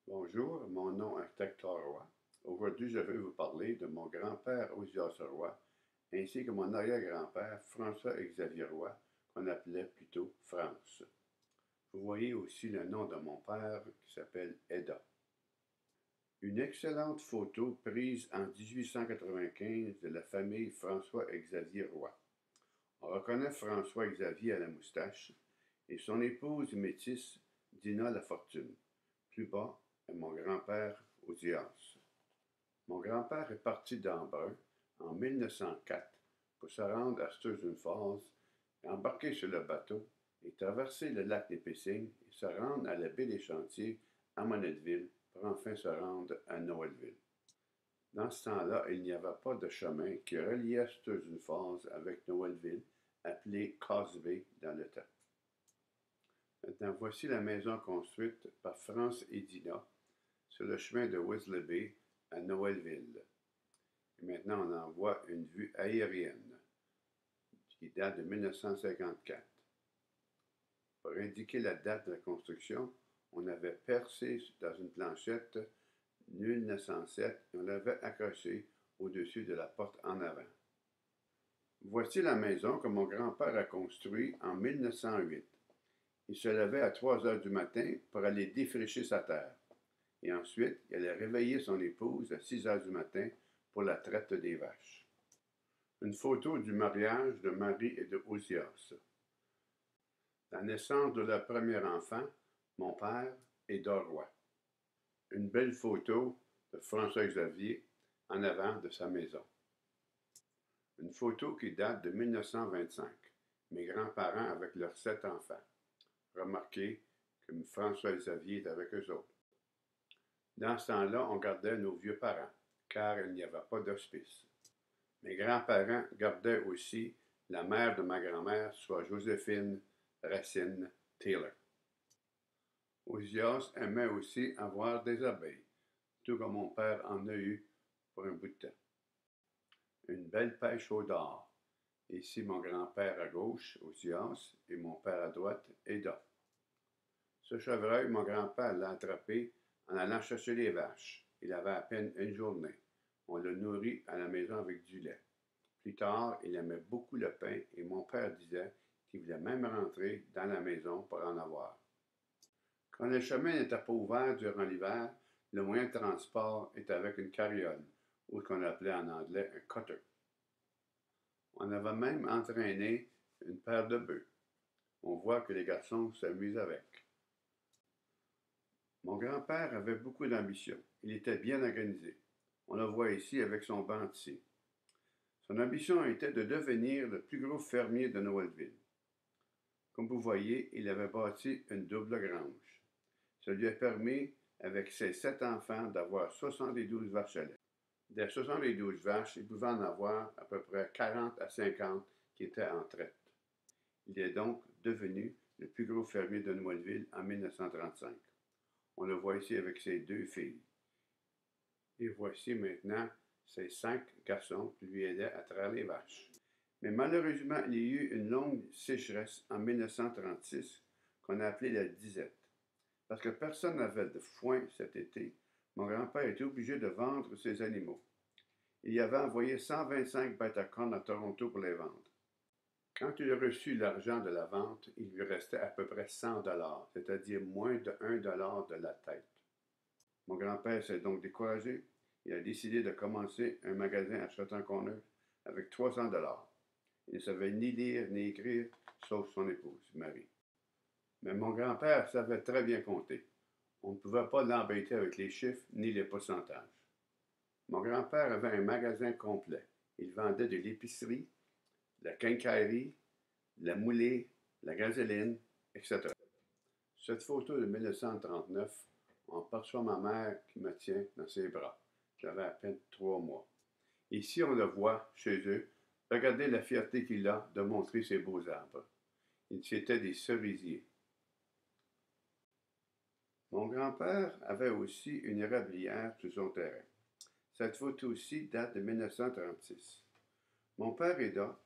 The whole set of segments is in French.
Bonjour, mon nom est Hector Roy. Aujourd'hui, je vais vous parler de mon grand-père Ozias Roy, ainsi que mon arrière-grand-père François-Xavier Roy, qu'on appelait plutôt France. Vous voyez aussi le nom de mon père qui s'appelle Eda. Une excellente photo prise en 1895 de la famille François-Xavier Roy. On reconnaît François-Xavier à la moustache et son épouse métisse Dina Lafortune. Plus bas est mon grand-père Ozias. Mon grand-père est parti d'Embrun en 1904 pour se rendre à Sturgeon Falls, embarquer sur le bateau et traverser le lac Nipissing et se rendre à la baie des Chantiers à Monettville pour enfin se rendre à Noëlville. Dans ce temps-là, il n'y avait pas de chemin qui reliait Sturgeon Falls avec Noëlville, appelé Causeway dans le temps. Maintenant, voici la maison construite par France et Dina sur le chemin de Whistler Bay à Noëlville. Et maintenant, on en voit une vue aérienne qui date de 1954. Pour indiquer la date de la construction, on avait percé dans une planchette 1907 et on l'avait accroché au-dessus de la porte en avant. Voici la maison que mon grand-père a construite en 1908. Il se levait à 3 heures du matin pour aller défricher sa terre. Et ensuite, il allait réveiller son épouse à 6 heures du matin pour la traite des vaches. Une photo du mariage de Marie et de Ozias. La naissance de leur premier enfant, mon père et Roy. Une belle photo de François-Xavier en avant de sa maison. Une photo qui date de 1925. Mes grands-parents avec leurs 7 enfants. Remarquez que François-Xavier est avec eux autres. Dans ce temps-là, on gardait nos vieux parents, car il n'y avait pas d'hospice. Mes grands-parents gardaient aussi la mère de ma grand-mère, soit Joséphine Racine Taylor. Ozias aimait aussi avoir des abeilles, tout comme mon père en a eu pour un bout de temps. Une belle pêche au dard. Ici, mon grand-père à gauche, Ozias, et mon père à droite, Eda. Ce chevreuil, mon grand-père l'a attrapé en allant chercher les vaches. Il avait à peine une journée. On le nourrit à la maison avec du lait. Plus tard, il aimait beaucoup le pain et mon père disait qu'il voulait même rentrer dans la maison pour en avoir. Quand le chemin n'était pas ouvert durant l'hiver, le moyen de transport était avec une carriole, ou ce qu'on appelait en anglais un cutter. On avait même entraîné une paire de bœufs. On voit que les garçons s'amusent avec. Mon grand-père avait beaucoup d'ambition. Il était bien organisé. On le voit ici avec son banc tissé. Son ambition était de devenir le plus gros fermier de Noëlville. Comme vous voyez, il avait bâti une double grange. Ça lui a permis, avec ses 7 enfants, d'avoir 72 vaches à lait. Des 72 vaches, il pouvait en avoir à peu près 40 à 50 qui étaient en traite. Il est donc devenu le plus gros fermier de Noëlville en 1935. On le voit ici avec ses 2 filles. Et voici maintenant ses 5 garçons qui lui aidaient à traire les vaches. Mais malheureusement, il y a eu une longue sécheresse en 1936 qu'on a appelée la disette. Parce que personne n'avait de foin cet été, mon grand-père était obligé de vendre ses animaux. Il y avait envoyé 125 bêtes à cornes à Toronto pour les vendre. Quand il a reçu l'argent de la vente, il lui restait à peu près 100 $, c'est-à-dire moins de 1 $ de la tête. Mon grand-père s'est donc découragé. Il a décidé de commencer un magasin à Château-Corneuf avec 300 $. Il ne savait ni lire ni écrire, sauf son épouse, Marie. Mais mon grand-père savait très bien compter. On ne pouvait pas l'embêter avec les chiffres ni les pourcentages. Mon grand-père avait un magasin complet. Il vendait de l'épicerie, de la quincaillerie, de la moulée, de la gasoline, etc. Cette photo de 1939, on perçoit ma mère qui me tient dans ses bras. J'avais à peine 3 mois. Ici, on le voit chez eux. Regardez la fierté qu'il a de montrer ses beaux arbres. C'étaient des cerisiers. Mon grand-père avait aussi une érablière sur son terrain. Cette photo-ci date de 1936. Mon père Eda,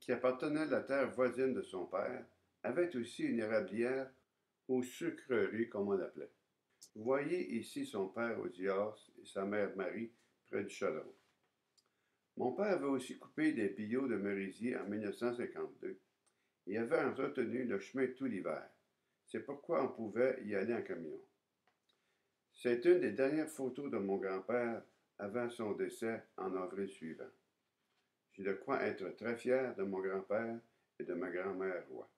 qui appartenait à la terre voisine de son père, avait aussi une érablière aux sucreries, comme on l'appelait. Voyez ici son père Ozias et sa mère Marie près du château. Mon père avait aussi coupé des pillots de merisier en 1952 et avait entretenu le chemin tout l'hiver. C'est pourquoi on pouvait y aller en camion. C'est une des dernières photos de mon grand-père avant son décès en avril suivant. J'ai de quoi être très fier de mon grand-père et de ma grand-mère Roy.